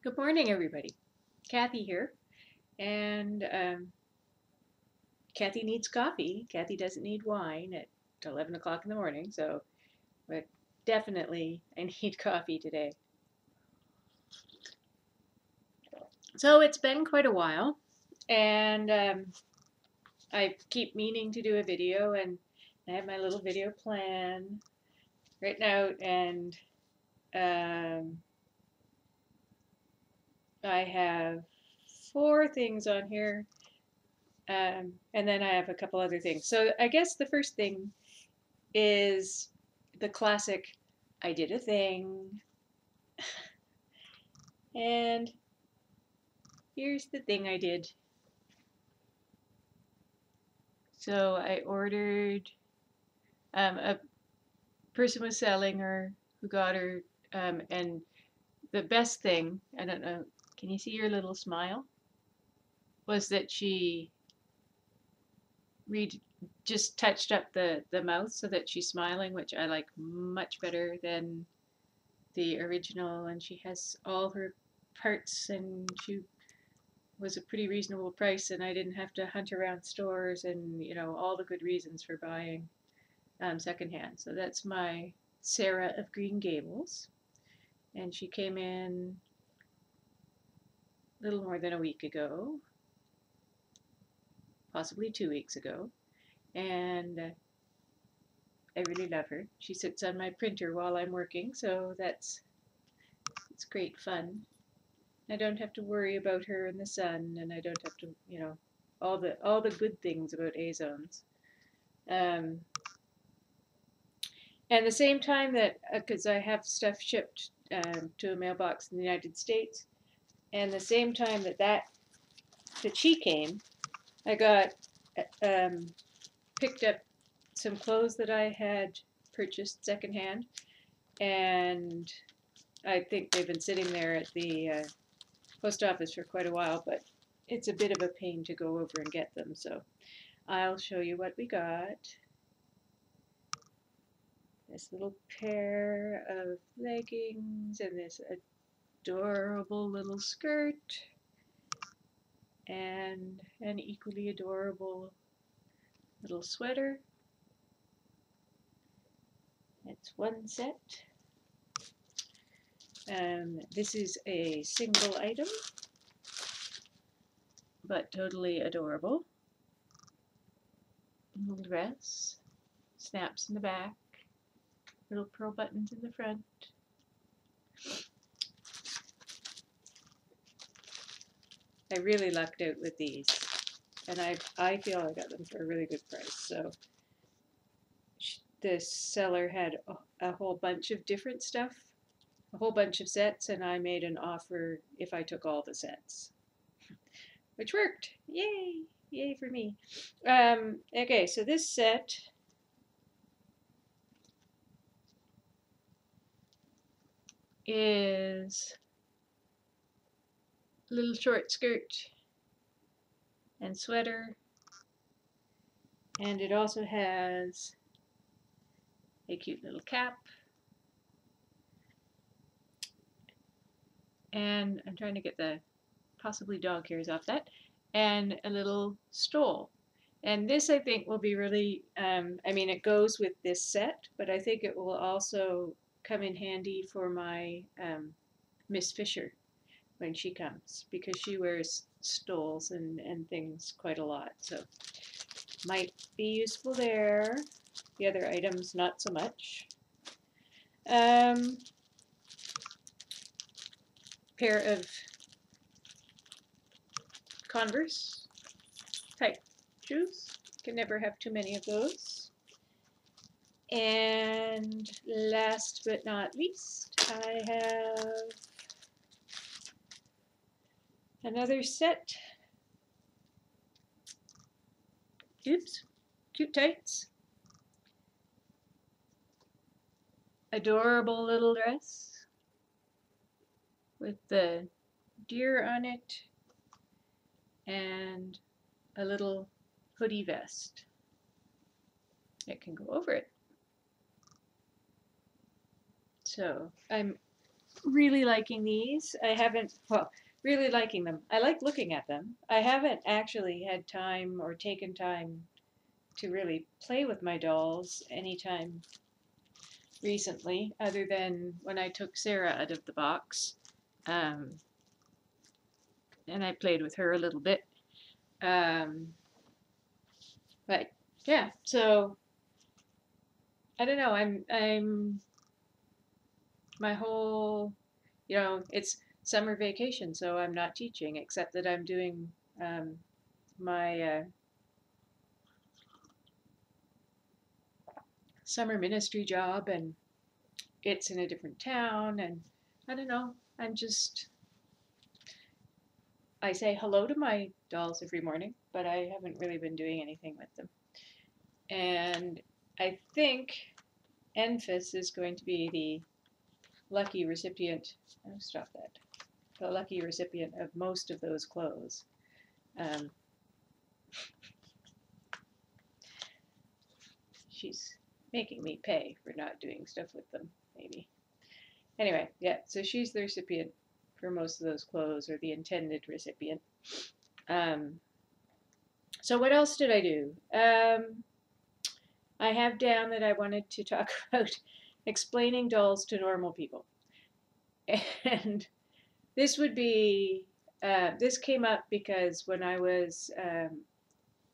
Good morning, everybody. Kathy here, and Kathy needs coffee. Kathy doesn't need wine at 11 o'clock in the morning, but definitely I need coffee today. So it's been quite a while, and I keep meaning to do a video, and I have my little video plan written out, and um, I have 4 things on here, and then I have a couple other things. So I guess the first thing is the classic I did a thing, and here's the thing I did. So I ordered, a person was selling her who got her, and the best thing, I don't know, can you see your little smile? Was that she read just touched up the mouth so that she's smiling, which I like much better than the original, and she has all her parts, and she was a pretty reasonable price, and I didn't have to hunt around stores, and all the good reasons for buying secondhand. So that's my Sarah of Green Gables, and she came in a little more than a week ago, possibly 2 weeks ago, and I really love her. She sits on my printer while I'm working, so it's great fun. I don't have to worry about her in the sun, and I don't have to, all the good things about A-zones. Um, And the same time that, because I have stuff shipped to a mailbox in the United States, and the same time that she came, I got picked up some clothes that I had purchased secondhand, and I think they've been sitting there at the post office for quite a while, but it's a bit of a pain to go over and get them, so I'll show you what we got. This little pair of leggings and this adorable little skirt and an equally adorable little sweater. That's one set. This is a single item, but totally adorable. Little dress, snaps in the back, little pearl buttons in the front. I really lucked out with these, and I feel I got them for a really good price. So the seller had a whole bunch of different stuff, a whole bunch of sets, and I made an offer if I took all the sets, which worked. Yay! Yay for me. Okay, so this set is a little short skirt and sweater, and it also has a cute little cap, and I'm trying to get the possibly dog hairs off that, and a little stole. And this I think will be really, I mean it goes with this set, but I think it will also come in handy for my Miss Fisher when she comes, because she wears stoles and things quite a lot, so might be useful there. The other items not so much. Pair of Converse type shoes. Can never have too many of those. And last but not least, I have another set. Oops, cute tights. Adorable little dress with the deer on it and a little hoodie vest. It can go over it. So I'm really liking these. I haven't, well, really liking them. I like looking at them. I haven't actually had time or taken time to really play with my dolls anytime recently, other than when I took Sarah out of the box. Um, and I played with her a little bit. Um, but yeah, so I don't know. I'm my whole, it's summer vacation, so I'm not teaching, except that I'm doing my summer ministry job, and it's in a different town, and I don't know. I say hello to my dolls every morning, but I haven't really been doing anything with them. And I think Enfys is going to be the lucky recipient. Oh, stop that. The lucky recipient of most of those clothes. Um, she's making me pay for not doing stuff with them, maybe. Anyway, yeah, so she's the recipient for most of those clothes, or the intended recipient. So what else did I do? I have down that I wanted to talk about explaining dolls to normal people. And this would be, this came up because when I was,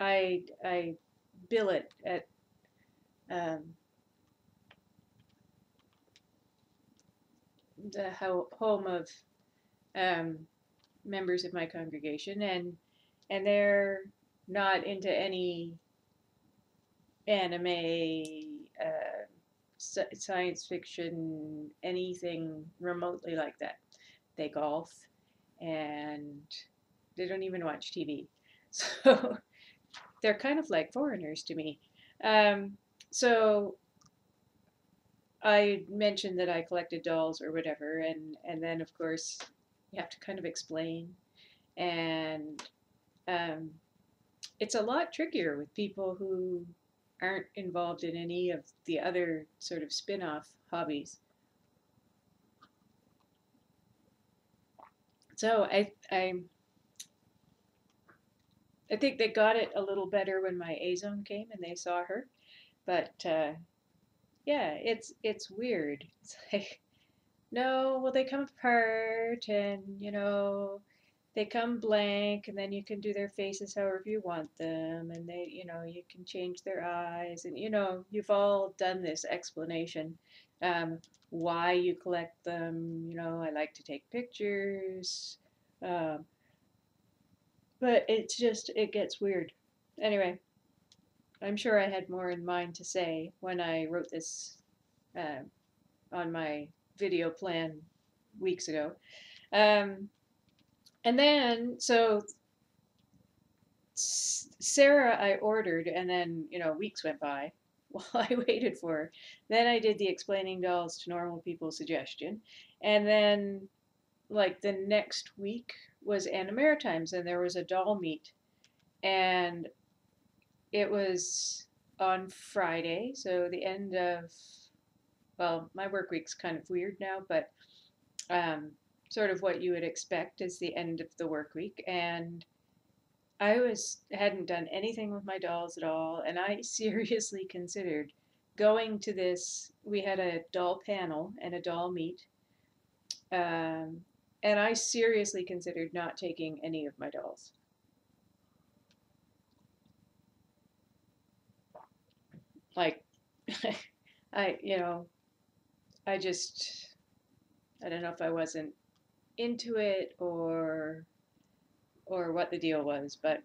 I billet at the home of members of my congregation, and they're not into any anime, science fiction, anything remotely like that. They golf, and they don't even watch TV. So they're kind of like foreigners to me. So I mentioned that I collected dolls or whatever, and then of course you have to kind of explain, and um, it's a lot trickier with people who aren't involved in any of the other sort of spin-off hobbies. So I think they got it a little better when my A-zone came and they saw her, but yeah, it's weird. It's like, no, well, they come apart, and they come blank, and then you can do their faces however you want them, and you can change their eyes, and you've all done this explanation, why you collect them. I like to take pictures, um, but it gets weird. Anyway, I'm sure I had more in mind to say when I wrote this uh, on my video plan weeks ago. Um, and then, so Sarah, I ordered, and then, weeks went by while I waited for her. Then I did the explaining dolls to normal people suggestion. And then, like, the next week was Anna Maritime's, and there was a doll meet. And it was on Friday, so the end of, well, my work week's kind of weird now, but sort of what you would expect is the end of the work week. And I hadn't done anything with my dolls at all, and I seriously considered going to this. We had a doll panel and a doll meet, and I seriously considered not taking any of my dolls. Like, I, I just, I don't know if I wasn't into it or what the deal was, but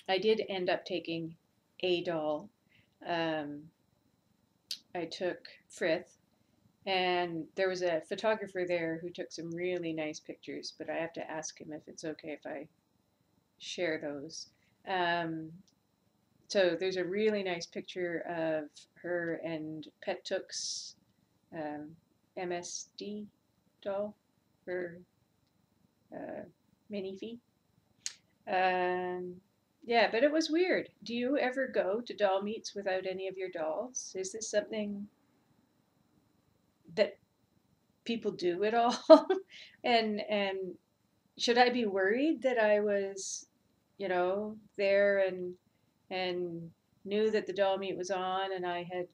I did end up taking a doll. Um, I took Frith, and there was a photographer there who took some really nice pictures, but I have to ask him if it's okay if I share those. So there's a really nice picture of her and Pet Took's MSD doll, her mini fee. Yeah, but it was weird. Do you ever go to doll meets without any of your dolls? Is this something that people do it all. And should I be worried that I was, there and knew that the doll meet was on and I had,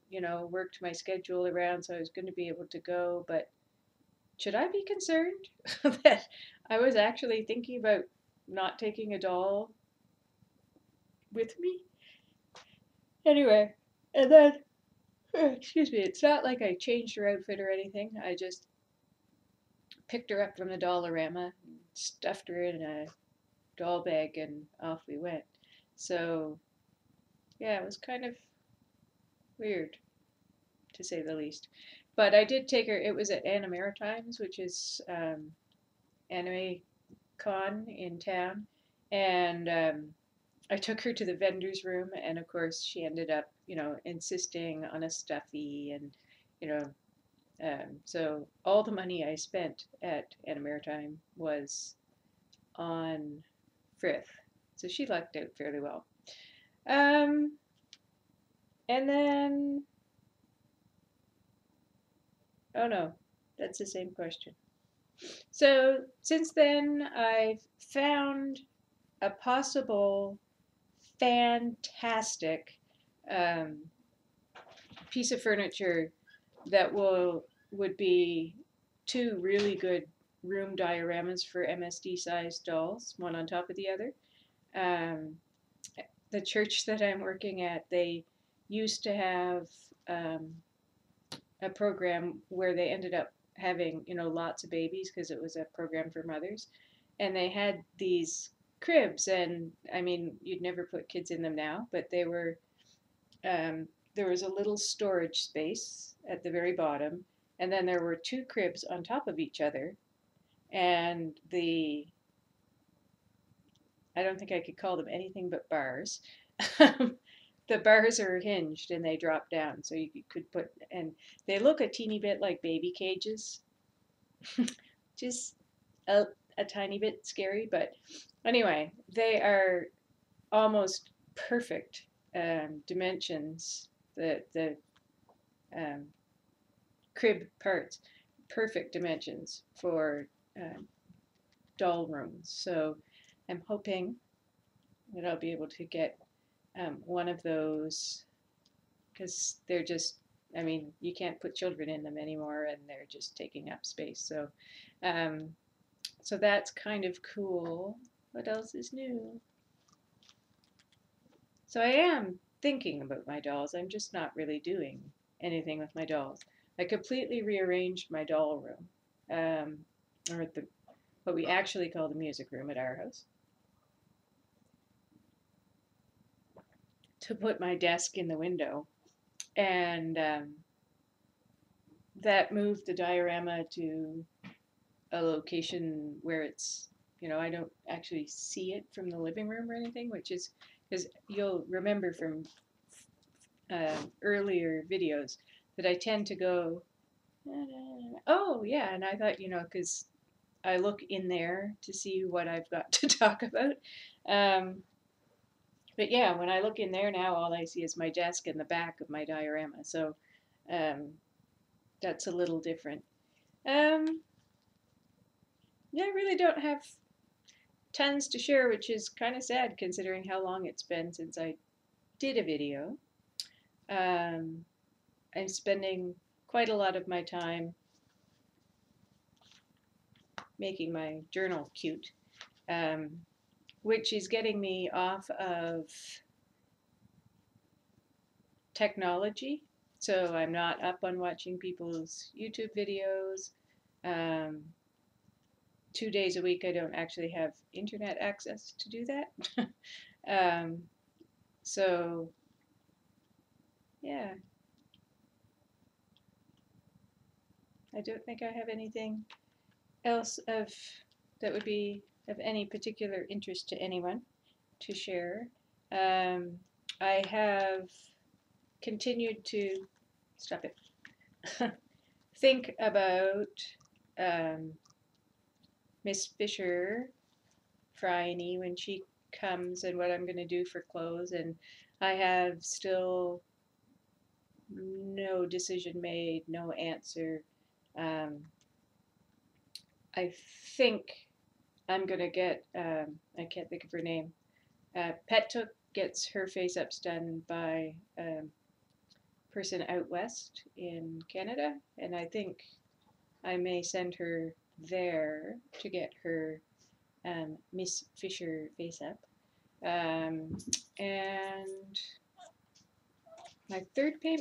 worked my schedule around so I was going to be able to go, but should I be concerned that I was actually thinking about not taking a doll with me? Anyway, and then, excuse me, it's not like I changed her outfit or anything. I just picked her up from the Dollarama, stuffed her in a doll bag, and off we went. So, yeah, it was kind of weird, to say the least. But I did take her, it was at Anna Maritimes, which is anime con in town. And I took her to the vendor's room, and of course, she ended up, insisting on a stuffy, and, you know, so all the money I spent at Anna Maritime was on Frith. So she lucked out fairly well. And then, oh no, that's the same question. So since then, I've found a possible fantastic um, piece of furniture that would be two really good room dioramas for MSD sized dolls, one on top of the other. Um, the church that I'm working at, they used to have a program where they ended up having, lots of babies because it was a program for mothers. And they had these cribs, and I mean, you'd never put kids in them now, but they were, there was a little storage space at the very bottom, and then there were two cribs on top of each other, and I don't think I could call them anything but bars. The bars are hinged and they drop down, so you could put, and they look a teeny bit like baby cages, just a tiny bit scary, but anyway, they are almost perfect dimensions. The crib parts, perfect dimensions for doll rooms. So I'm hoping that I'll be able to get one of those, because they're just, I mean, you can't put children in them anymore, and they're just taking up space. So, so that's kind of cool. What else is new? So I am thinking about my dolls. I'm just not really doing anything with my dolls. I completely rearranged my doll room, or what we actually call the music room at our house, to put my desk in the window, and that moved the diorama to a location where it's, I don't actually see it from the living room or anything, which is because you'll remember from earlier videos that I tend to go, oh yeah, and I thought, because I look in there to see what I've got to talk about. But yeah, when I look in there now, all I see is my desk and the back of my diorama. So that's a little different. Yeah, I really don't have tons to share, which is kind of sad considering how long it's been since I did a video. I'm spending quite a lot of my time making my journal cute, which is getting me off of technology. So I'm not up on watching people's YouTube videos. 2 days a week I don't actually have internet access to do that. So yeah, I don't think I have anything else that would be of any particular interest to anyone to share. I have continued to stop it. Think about Miss Fisher Friday when she comes and what I'm going to do for clothes, and I have still no decision made, no answer. I think I'm gonna get, I can't think of her name. Pet gets her face-ups done by person out west in Canada, and I think I may send her there to get her Miss Fisher face-up. And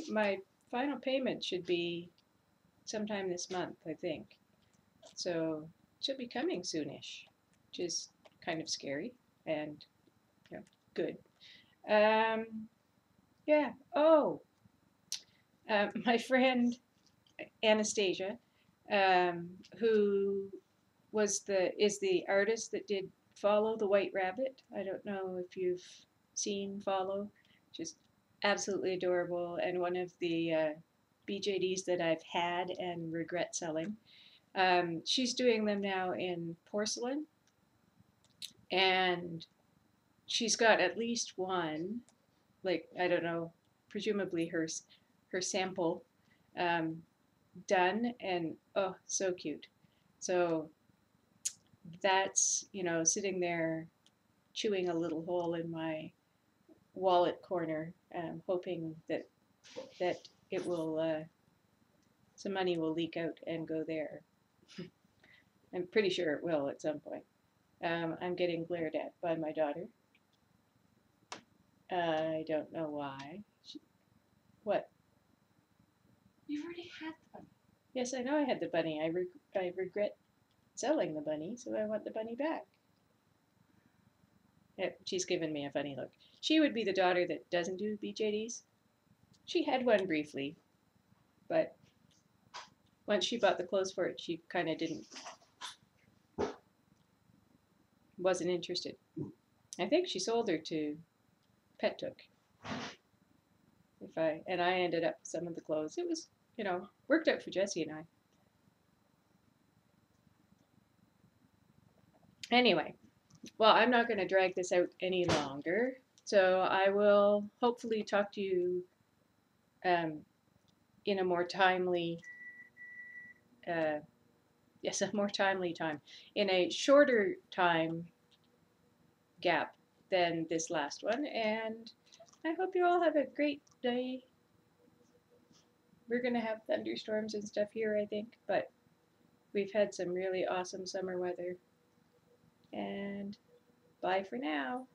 my final payment should be sometime this month, I think. So it should be coming soonish, which is kind of scary and good. Yeah. Oh, my friend Anastasia, who is the artist that did Follow the White Rabbit. I don't know if you've seen Follow, just absolutely adorable and one of the BJDs that I've had and regret selling. She's doing them now in porcelain, and she's got at least one, like I don't know, presumably her sample um, done, and oh, so cute. So that's sitting there chewing a little hole in my wallet corner, hoping that it will some money will leak out and go there. I'm pretty sure it will at some point. I'm getting glared at by my daughter. I don't know why. What? You already had the bunny. Yes, I know I had the bunny. I regret selling the bunny, so I want the bunny back. Yeah, she's given me a funny look. She would be the daughter that doesn't do BJDs. She had one briefly, but once she bought the clothes for it, she kind of wasn't interested. I think she sold her to Pet. And I ended up with some of the clothes. It was, worked out for Jessie and I. Anyway, well, I'm not going to drag this out any longer. So I will hopefully talk to you in a more timely, a more timely time, in a shorter time gap than this last one. And I hope you all have a great day. We're going to have thunderstorms and stuff here, I think, but we've had some really awesome summer weather. And bye for now.